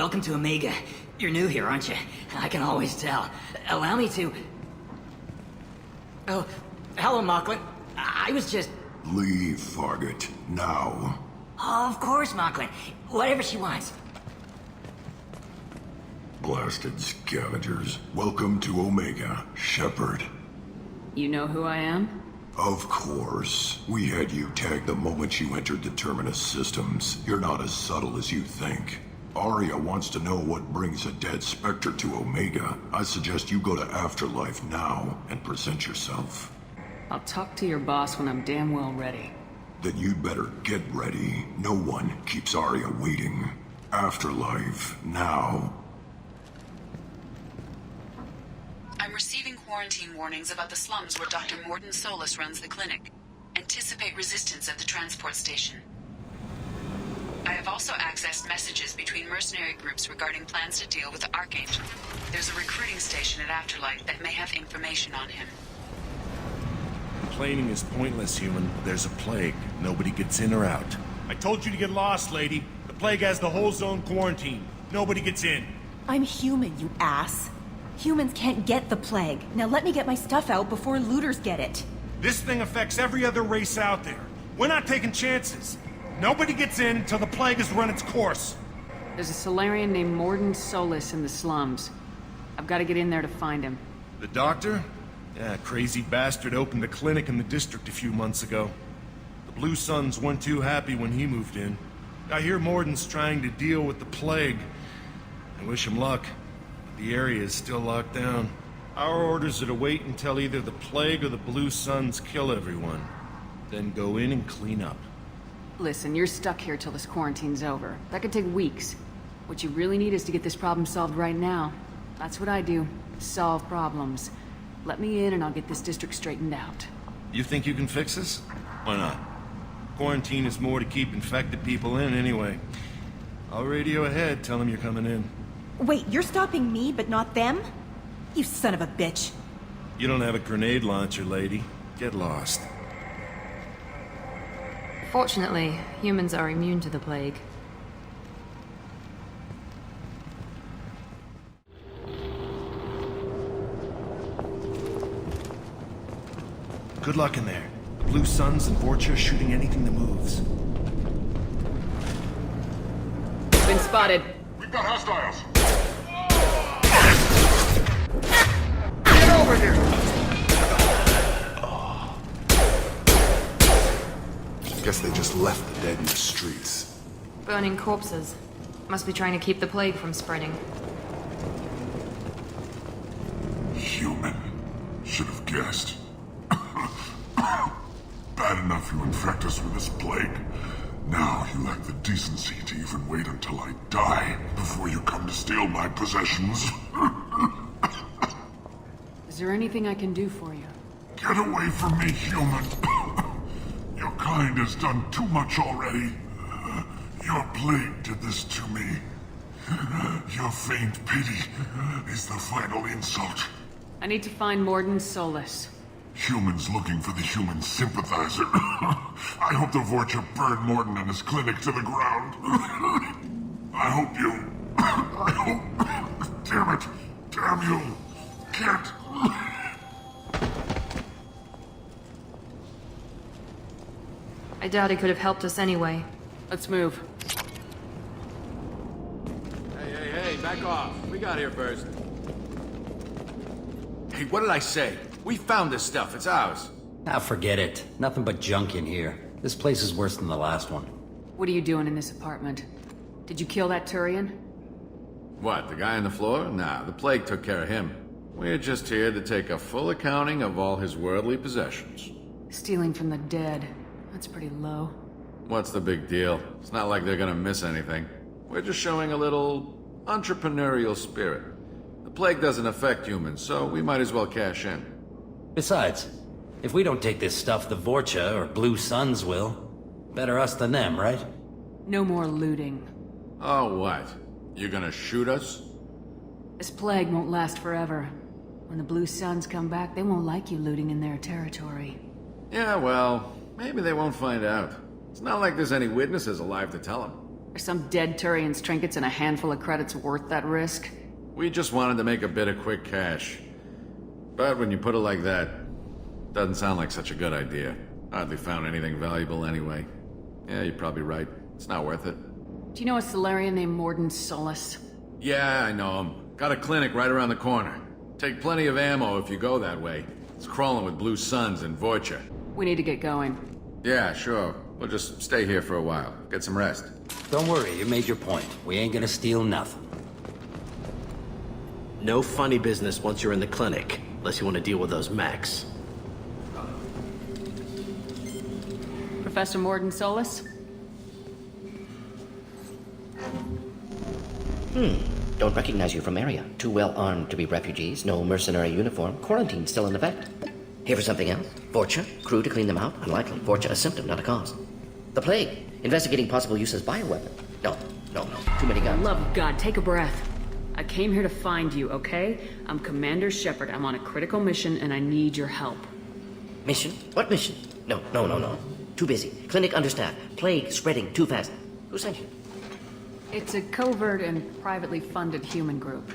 welcome to Omega. You're new here, aren't you? I can always tell. Allow me to... Oh, hello, Mocklin. I was just... Leave, Fargate. Now. Oh, of course, Mocklin. Whatever she wants. Blasted scavengers. Welcome to Omega, Shepard. You know who I am? Of course. We had you tagged the moment you entered the Terminus systems. You're not as subtle as you think. Arya wants to know what brings a dead Spectre to Omega. I suggest you go to Afterlife now and present yourself. I'll talk to your boss when I'm damn well ready. Then you'd better get ready. No one keeps Arya waiting. Afterlife now. I'm receiving quarantine warnings about the slums where Dr. Morden Solus runs the clinic. Anticipate resistance at the transport station. I have also accessed messages between mercenary groups regarding plans to deal with the Archangel. There's a recruiting station at Afterlife that may have information on him. Complaining is pointless, human. There's a plague. Nobody gets in or out. I told you to get lost, lady. The plague has the whole zone quarantined. Nobody gets in. I'm human, you ass. Humans can't get the plague. Now let me get my stuff out before looters get it. This thing affects every other race out there. We're not taking chances. Nobody gets in until the plague has run its course. There's a Solarian named Morden Solus in the slums. I've got to get in there to find him. The doctor? Yeah, crazy bastard opened a clinic in the district a few months ago. The Blue Suns weren't too happy when he moved in. I hear Morden's trying to deal with the plague. I wish him luck. The area is still locked down. Our orders are to wait until either the plague or the Blue Suns kill everyone. Then go in and clean up. Listen, you're stuck here till this quarantine's over. That could take weeks. What you really need is to get this problem solved right now. That's what I do. Solve problems. Let me in and I'll get this district straightened out. You think you can fix this? Why not? Quarantine is more to keep infected people in anyway. I'll radio ahead, tell them you're coming in. Wait, you're stopping me, but not them? You son of a bitch. You don't have a grenade launcher, lady. Get lost. Fortunately, humans are immune to the plague. Good luck in there. The Blue Suns and Vorcha are shooting anything that moves. Been spotted. We've got hostiles. Get over here! Guess they just left the dead in the streets. Burning corpses. Must be trying to keep the plague from spreading. Human. Should have guessed. Bad enough you infect us with this plague. Now you lack the decency to even wait until I die before you come to steal my possessions. Is there anything I can do for you? Get away from me, human. Your kind has done too much already. Your plague did this to me. Your faint pity is the final insult. I need to find Morden Solus. Humans looking for the human sympathizer. I hope the Vorcha burned Morden and his clinic to the ground. I hope you... I hope... Damn it. Damn you. Can't... I doubt he could have helped us anyway. Let's move. Hey, back off. We got here first. Hey, what did I say? We found this stuff. It's ours. Ah, forget it. Nothing but junk in here. This place is worse than the last one. What are you doing in this apartment? Did you kill that Turian? What, the guy on the floor? Nah, the plague took care of him. We're just here to take a full accounting of all his worldly possessions. Stealing from the dead. That's pretty low. What's the big deal? It's not like they're gonna miss anything. We're just showing a little entrepreneurial spirit. The plague doesn't affect humans, so we might as well cash in. Besides, if we don't take this stuff, the Vorcha or Blue Suns will. Better us than them, right? No more looting. Oh, what? You gonna shoot us? This plague won't last forever. When the Blue Suns come back, they won't like you looting in their territory. Yeah, well, maybe they won't find out. It's not like there's any witnesses alive to tell them. Are some dead Turian's trinkets and a handful of credits worth that risk? We just wanted to make a bit of quick cash. But when you put it like that, doesn't sound like such a good idea. Hardly found anything valuable anyway. Yeah, you're probably right. It's not worth it. Do you know a Solarian named Morden Solus? Yeah, I know him. Got a clinic right around the corner. Take plenty of ammo if you go that way. It's crawling with blue suns and Vorcha. We need to get going. Yeah, sure. We'll just stay here for a while. Get some rest. Don't worry, you made your point. We ain't gonna steal nothing. No funny business once you're in the clinic, unless you want to deal with those mechs. Professor Morden Solus? Don't recognize you from area. Too well armed to be refugees, no mercenary uniform, quarantine still in effect. Here for something else? Vorcha? Crew to clean them out? Unlikely. Vorcha a symptom, not a cause. The plague. Investigating possible use as bioweapon. No. Too many guns. Love of God, take a breath. I came here to find you, okay? I'm Commander Shepard. I'm on a critical mission and I need your help. Mission? What mission? No. Too busy. Clinic understaffed. Plague spreading too fast. Who sent you? It's a covert and privately funded human group.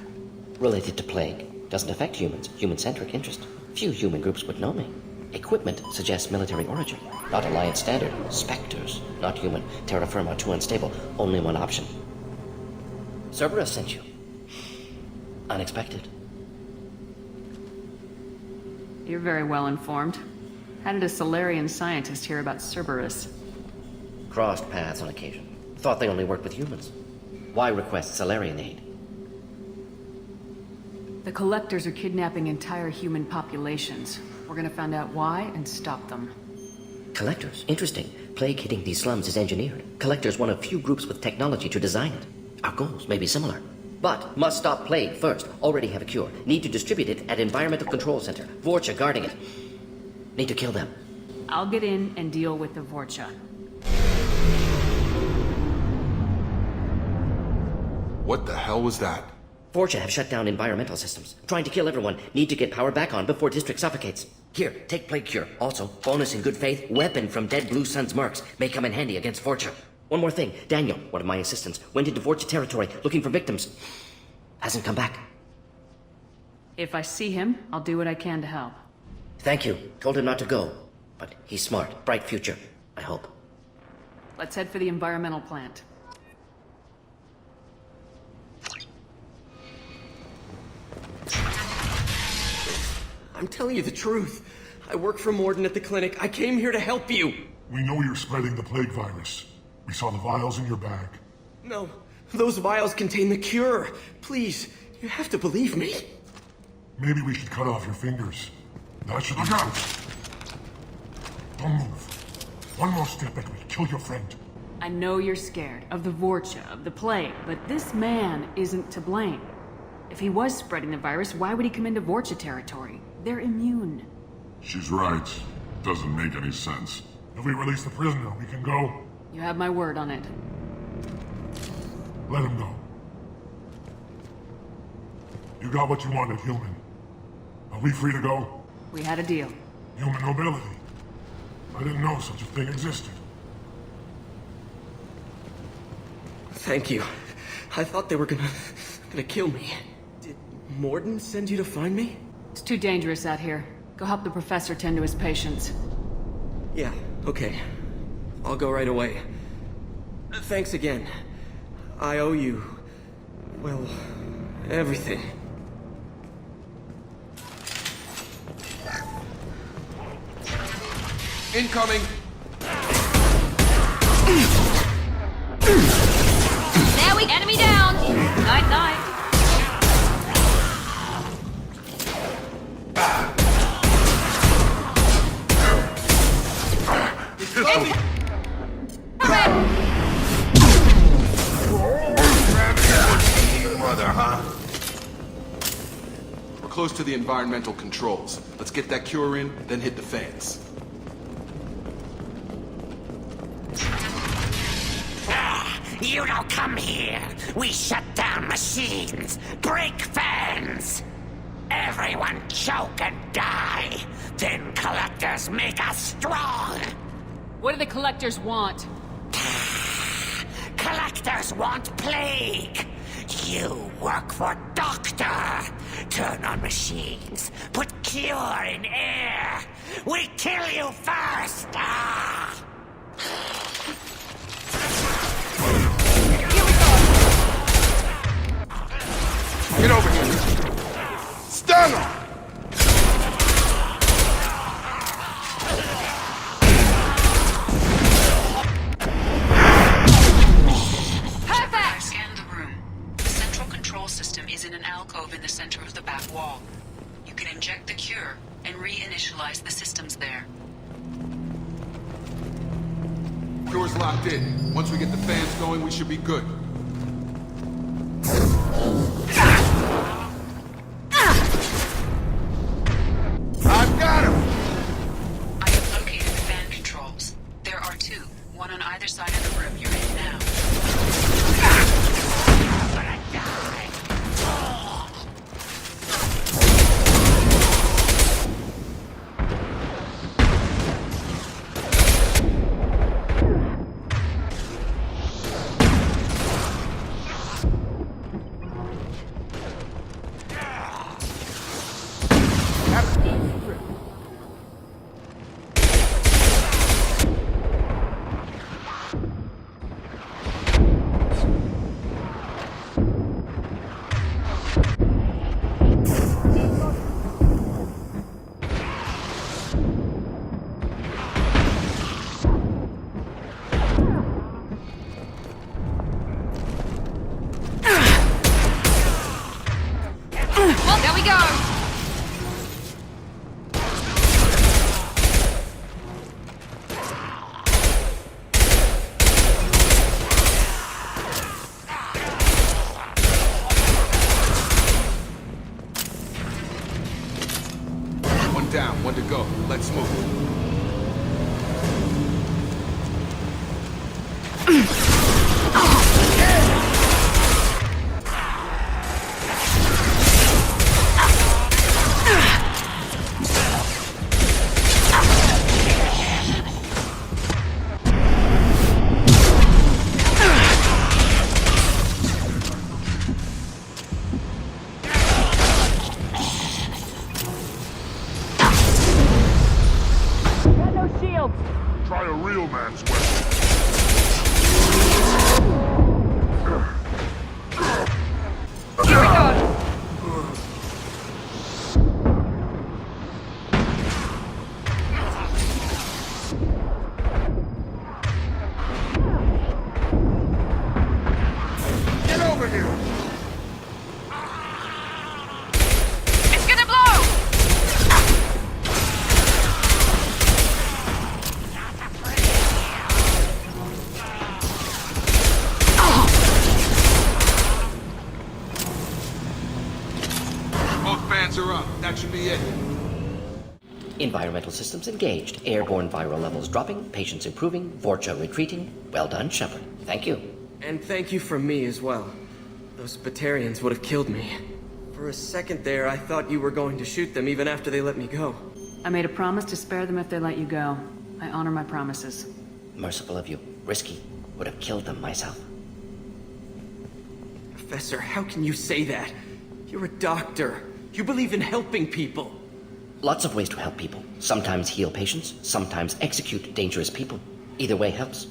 Related to plague. Doesn't affect humans. Human-centric interest. Few human groups would know me. Equipment suggests military origin. Not Alliance standard. Spectres. Not human. Terra firma too unstable. Only one option. Cerberus sent you. Unexpected. You're very well informed. How did a Solarian scientist hear about Cerberus? Crossed paths on occasion. Thought they only worked with humans. Why request Solarian aid? The Collectors are kidnapping entire human populations. We're gonna find out why and stop them. Collectors? Interesting. Plague hitting these slums is engineered. Collectors one of few groups with technology to design it. Our goals may be similar. But must stop plague first. Already have a cure. Need to distribute it at Environmental Control Center. Vorcha guarding it. Need to kill them. I'll get in and deal with the Vorcha. What the hell was that? Vorcha have shut down environmental systems. Trying to kill everyone. Need to get power back on before district suffocates. Here, take plague cure. Also, bonus in good faith, weapon from dead Blue Sun's mercs. May come in handy against Vorcha. One more thing. Daniel, one of my assistants, went into Vorcha territory looking for victims. Hasn't come back. If I see him, I'll do what I can to help. Thank you. Told him not to go. But he's smart. Bright future. I hope. Let's head for the environmental plant. I'm telling you the truth. I work for Morden at the clinic. I came here to help you. We know you're spreading the plague virus. We saw the vials in your bag. No, those vials contain the cure. Please, you have to believe me. Maybe we should cut off your fingers. That should look out! Don't move. One more step and we'll kill your friend. I know you're scared of the Vorcha, of the plague, but this man isn't to blame. If he was spreading the virus, why would he come into Vorcha territory? They're immune. She's right. Doesn't make any sense. If we release the prisoner, we can go. You have my word on it. Let him go. You got what you wanted, human. Are we free to go? We had a deal. Human nobility. I didn't know such a thing existed. Thank you. I thought they were gonna kill me. Did Morden send you to find me? It's too dangerous out here. Go help the professor tend to his patients. Yeah, okay. I'll go right away. Thanks again. I owe you, well, everything. Incoming! There we enemy down! Night night. Mother, huh? We're close to the environmental controls. Let's get that cure in, then hit the fans. You don't come here. We shut down machines, break fans. Everyone choke and die. Then collectors make us strong. What do the collectors want? Collect collectors want plague. You work for Doctor. Turn on machines. Put cure in air. We kill you first. Ah! Get over here. Stun him! I've scanned the room. The central control system is in an alcove in the center of the back wall. You can inject the cure and reinitialize the systems there. Door's locked in. Once we get the fans going, we should be good. I've got him! I have located the fan controls. There are two, one on either side of the room you're in now. There we go! One down, one to go. Let's move. Try a real man's weapon. Get over here! It's gonna blow! Both fans are up. That should be it. Environmental systems engaged. Airborne viral levels dropping. Patients improving. Vorcha retreating. Well done, Shepard. Thank you. And thank you from me as well. Those Batarians would have killed me. For a second there, I thought you were going to shoot them even after they let me go. I made a promise to spare them if they let you go. I honor my promises. Merciful of you. Risky. Would have killed them myself. Professor, how can you say that? You're a doctor. You believe in helping people. Lots of ways to help people. Sometimes heal patients, sometimes execute dangerous people. Either way helps.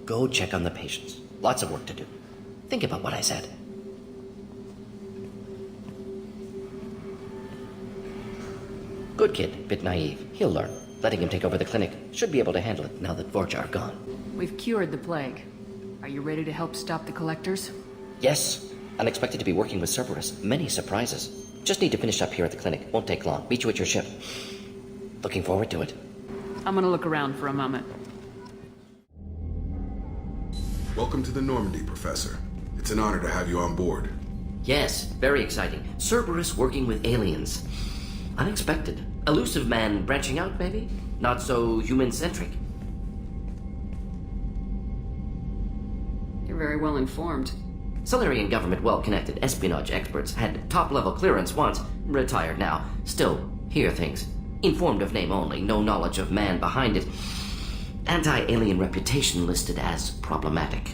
Go check on the patients. Lots of work to do. Think about what I said. Good kid, bit naive. He'll learn. Letting him take over the clinic. Should be able to handle it now that Vorcha are gone. We've cured the plague. Are you ready to help stop the collectors? Yes. Unexpected to be working with Cerberus. Many surprises. Just need to finish up here at the clinic. Won't take long. Meet you at your ship. Looking forward to it. I'm gonna look around for a moment. Welcome to the Normandy, Professor. It's an honor to have you on board. Yes, very exciting. Cerberus working with aliens. Unexpected. Elusive man branching out, maybe? Not so human-centric. You're very well informed. Solarian government well-connected espionage experts had top-level clearance once, retired now. Still, hear things. Informed of name only, no knowledge of man behind it. Anti-alien reputation listed as problematic.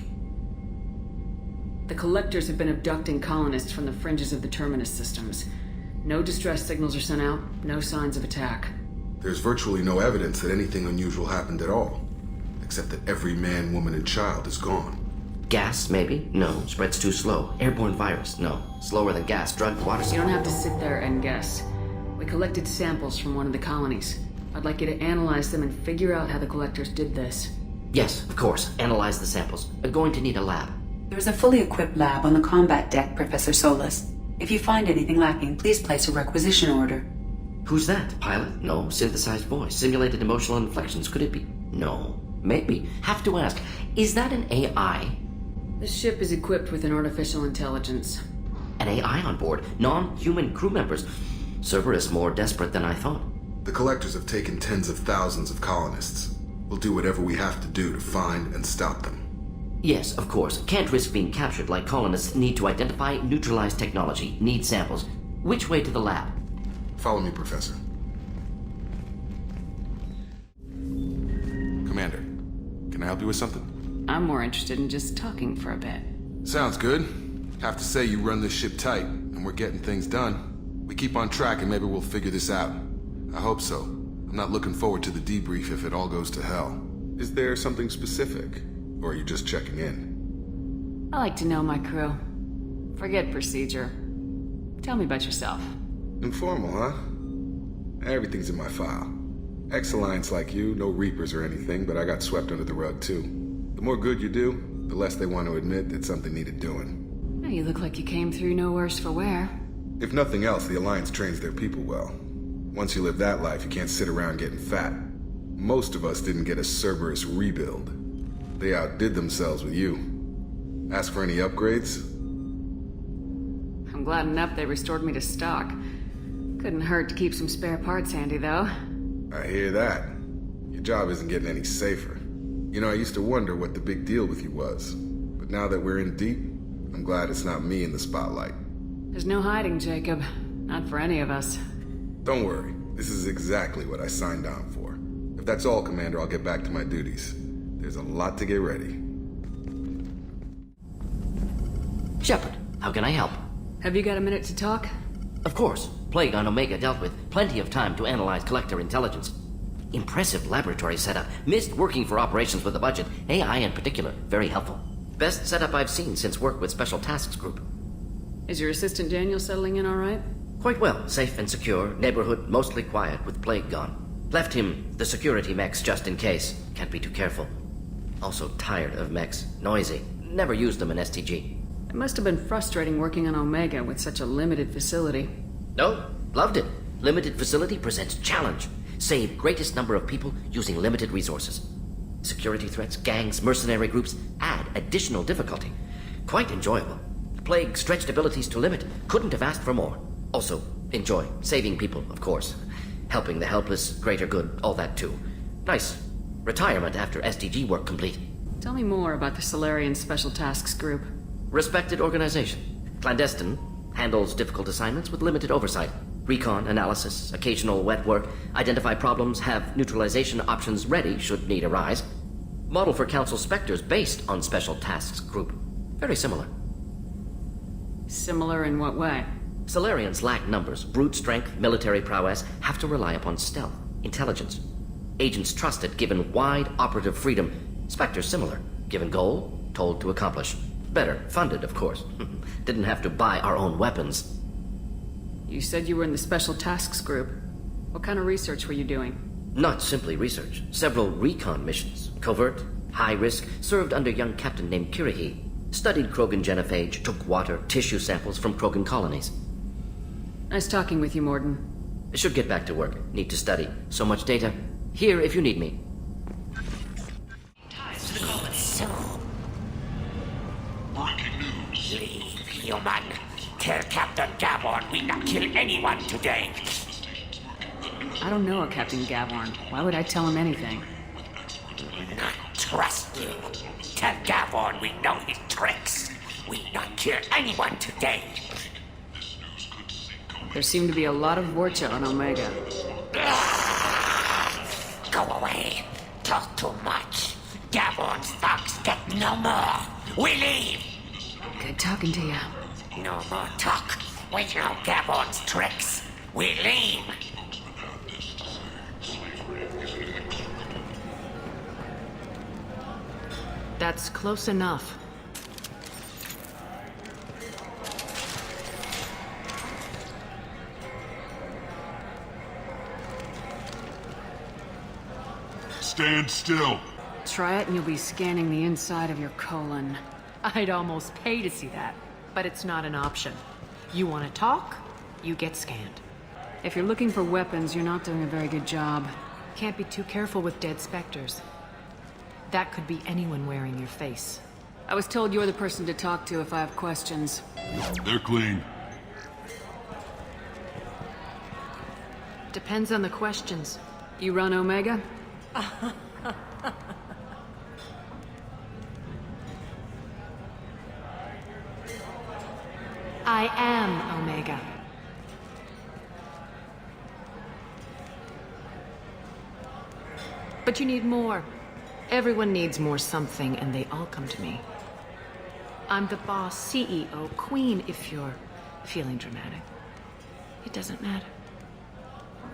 The Collectors have been abducting colonists from the fringes of the Terminus systems. No distress signals are sent out, no signs of attack. There's virtually no evidence that anything unusual happened at all. Except that every man, woman, and child is gone. Gas, maybe? No. Spreads too slow. Airborne virus? No. Slower than gas. Drug, water... You don't have to sit there and guess. We collected samples from one of the colonies. I'd like you to analyze them and figure out how the Collectors did this. Yes, of course. Analyze the samples. We're going to need a lab. There's a fully equipped lab on the combat deck, Professor Solis. If you find anything lacking, please place a requisition order. Who's that? Pilot? No. Synthesized voice. Simulated emotional inflections. Could it be? No. Maybe. Have to ask. Is that an AI? This ship is equipped with an artificial intelligence. An AI on board? Non-human crew members? Cerberus more desperate than I thought. The Collectors have taken tens of thousands of colonists. We'll do whatever we have to do to find and stop them. Yes, of course. Can't risk being captured like colonists. Need to identify, neutralize technology. Need samples. Which way to the lab? Follow me, Professor. Commander, can I help you with something? I'm more interested in just talking for a bit. Sounds good. Have to say you run this ship tight, and we're getting things done. We keep on track and maybe we'll figure this out. I hope so. I'm not looking forward to the debrief if it all goes to hell. Is there something specific? Or are you just checking in? I like to know my crew. Forget procedure. Tell me about yourself. Informal, huh? Everything's in my file. Ex-Alliance like you, no Reapers or anything, but I got swept under the rug too. The more good you do, the less they want to admit that something needed doing. Well, you look like you came through no worse for wear. If nothing else, the Alliance trains their people well. Once you live that life, you can't sit around getting fat. Most of us didn't get a Cerberus rebuild. They outdid themselves with you. Ask for any upgrades? I'm glad enough they restored me to stock. Couldn't hurt to keep some spare parts handy, though. I hear that. Your job isn't getting any safer. You know, I used to wonder what the big deal with you was. But now that we're in deep, I'm glad it's not me in the spotlight. There's no hiding, Jacob. Not for any of us. Don't worry. This is exactly what I signed on for. If that's all, Commander, I'll get back to my duties. There's a lot to get ready. Shepard, how can I help? Have you got a minute to talk? Of course. Plague on Omega dealt with. Plenty of time to analyze Collector intelligence. Impressive laboratory setup. Missed working for operations with a budget. AI in particular. Very helpful. Best setup I've seen since work with Special Tasks Group. Is your assistant Daniel settling in all right? Quite well. Safe and secure. Neighborhood mostly quiet with Plague gone. Left him the security mechs just in case. Can't be too careful. Also tired of mechs. Noisy. Never used them in STG. It must have been frustrating working on Omega with such a limited facility. No, loved it. Limited facility presents challenge. Save greatest number of people using limited resources. Security threats, gangs, mercenary groups add additional difficulty. Quite enjoyable. Plague stretched abilities to limit. Couldn't have asked for more. Also, enjoy. Saving people, of course. Helping the helpless, greater good, all that too. Nice. Retirement after SDG work complete. Tell me more about the Solarian Special Tasks Group. Respected organization. Clandestine. Handles difficult assignments with limited oversight. Recon, analysis, occasional wet work. Identify problems, have neutralization options ready should need arise. Model for Council Spectres based on Special Tasks Group. Very similar. Similar in what way? Solarians lack numbers, brute strength, military prowess, have to rely upon stealth, intelligence. Agents trusted, given wide operative freedom. Spectres similar, given goal, told to accomplish. Better, funded, of course. Didn't have to buy our own weapons. You said you were in the Special Tasks Group. What kind of research were you doing? Not simply research. Several recon missions. Covert, high risk, served under a young captain named Kirihi. Studied Krogan genophage, took water, tissue samples from Krogan colonies. Nice talking with you, Morden. Should get back to work. Need to study. So much data. Here if you need me. So, leave, human. Tell Captain Gavorn we not kill anyone today. I don't know a Captain Gavorn. Why would I tell him anything? Not trust you. Tell Gavorn we know his tricks. We not kill anyone today. There seem to be a lot of Vorcha on Omega. Go away. Talk too much. Gavorn's thugs get no more. We leave. Good talking to you. No more talk. We know Gabon's tricks. We leave. That's close enough. Stand still. Try it and you'll be scanning the inside of your colon. I'd almost pay to see that, but it's not an option. You want to talk, you get scanned. If you're looking for weapons, you're not doing a very good job. Can't be too careful with dead specters. That could be anyone wearing your face. I was told you're the person to talk to if I have questions. They're clean. Depends on the questions. You run Omega? I am Omega. But you need more. Everyone needs more something, and they all come to me. I'm the boss, CEO, queen, if you're feeling dramatic. It doesn't matter.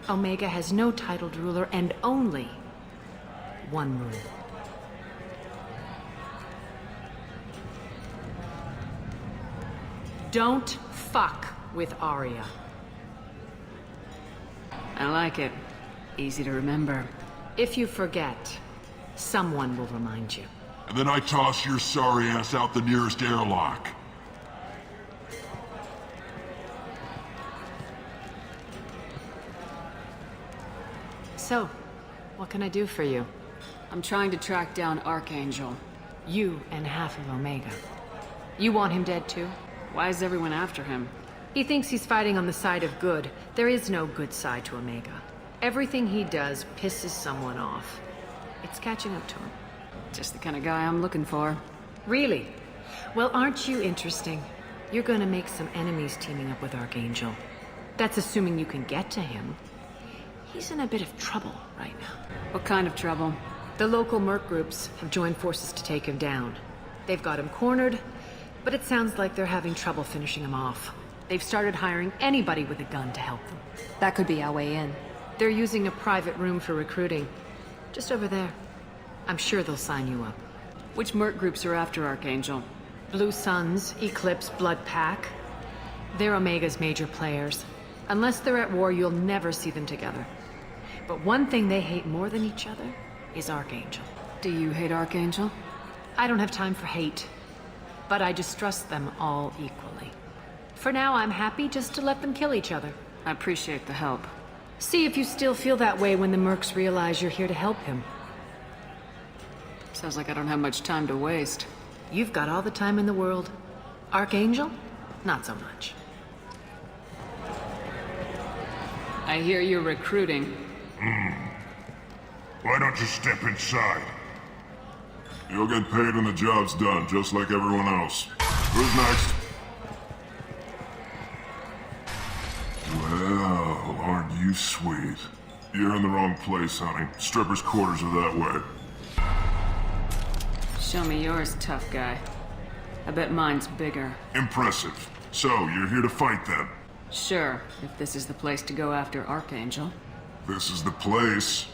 Omega has no titled ruler and only one rule. Don't fuck with Arya. I like it. Easy to remember. If you forget, someone will remind you. And then I toss your sorry ass out the nearest airlock. So, what can I do for you? I'm trying to track down Archangel. You and half of Omega. You want him dead too? Why is everyone after him? He thinks he's fighting on the side of good. There is no good side to Omega. Everything he does pisses someone off. It's catching up to him. Just the kind of guy I'm looking for. Really? Well, aren't you interesting? You're gonna make some enemies teaming up with Archangel. That's assuming you can get to him. He's in a bit of trouble right now. What kind of trouble? The local merc groups have joined forces to take him down. They've got him cornered, but it sounds like they're having trouble finishing him off. They've started hiring anybody with a gun to help them. That could be our way in. They're using a private room for recruiting. Just over there. I'm sure they'll sign you up. Which merc groups are after Archangel? Blue Suns, Eclipse, Blood Pack. They're Omega's major players. Unless they're at war, you'll never see them together. But one thing they hate more than each other is Archangel. Do you hate Archangel? I don't have time for hate, but I distrust them all equally. For now, I'm happy just to let them kill each other. I appreciate the help. See if you still feel that way when the mercs realize you're here to help him. Sounds like I don't have much time to waste. You've got all the time in the world. Archangel? Not so much. I hear you're recruiting. Why don't you step inside? You'll get paid when the job's done, just like everyone else. Who's next? Well, aren't you sweet? You're in the wrong place, honey. Strippers' quarters are that way. Show me yours, tough guy. I bet mine's bigger. Impressive. So, you're here to fight then? Sure, if this is the place to go after Archangel. This is the place.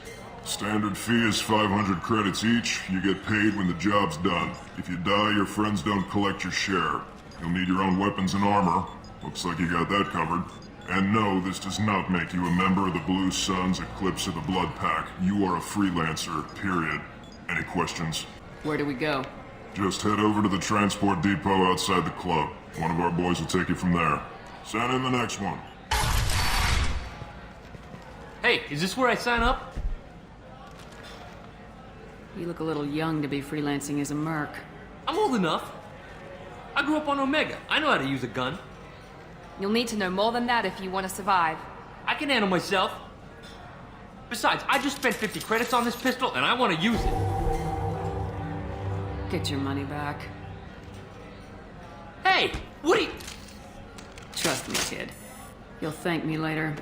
Standard fee is 500 credits each. You get paid when the job's done. If you die, your friends don't collect your share. You'll need your own weapons and armor. Looks like you got that covered. And no, this does not make you a member of the Blue Suns, Eclipse, or the Blood Pack. You are a freelancer, period. Any questions? Where do we go? Just head over to the transport depot outside the club. One of our boys will take you from there. Send in the next one. Hey, is this where I sign up? You look a little young to be freelancing as a merc. I'm old enough. I grew up on Omega. I know how to use a gun. You'll need to know more than that if you want to survive. I can handle myself. Besides, I just spent 50 credits on this pistol, and I want to use it. Get your money back. Hey, what are you... Trust me, kid. You'll thank me later.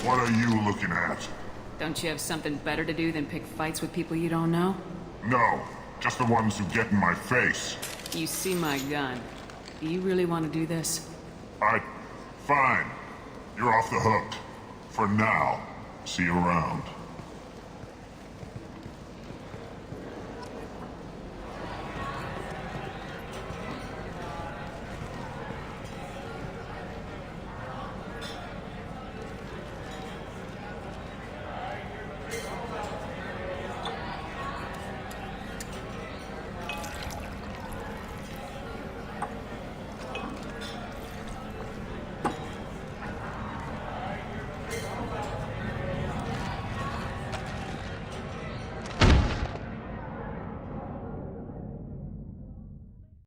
What are you looking at? Don't you have something better to do than pick fights with people you don't know? No, just the ones who get in my face. You see my gun. Do you really want to do this? Fine. You're off the hook. For now. See you around.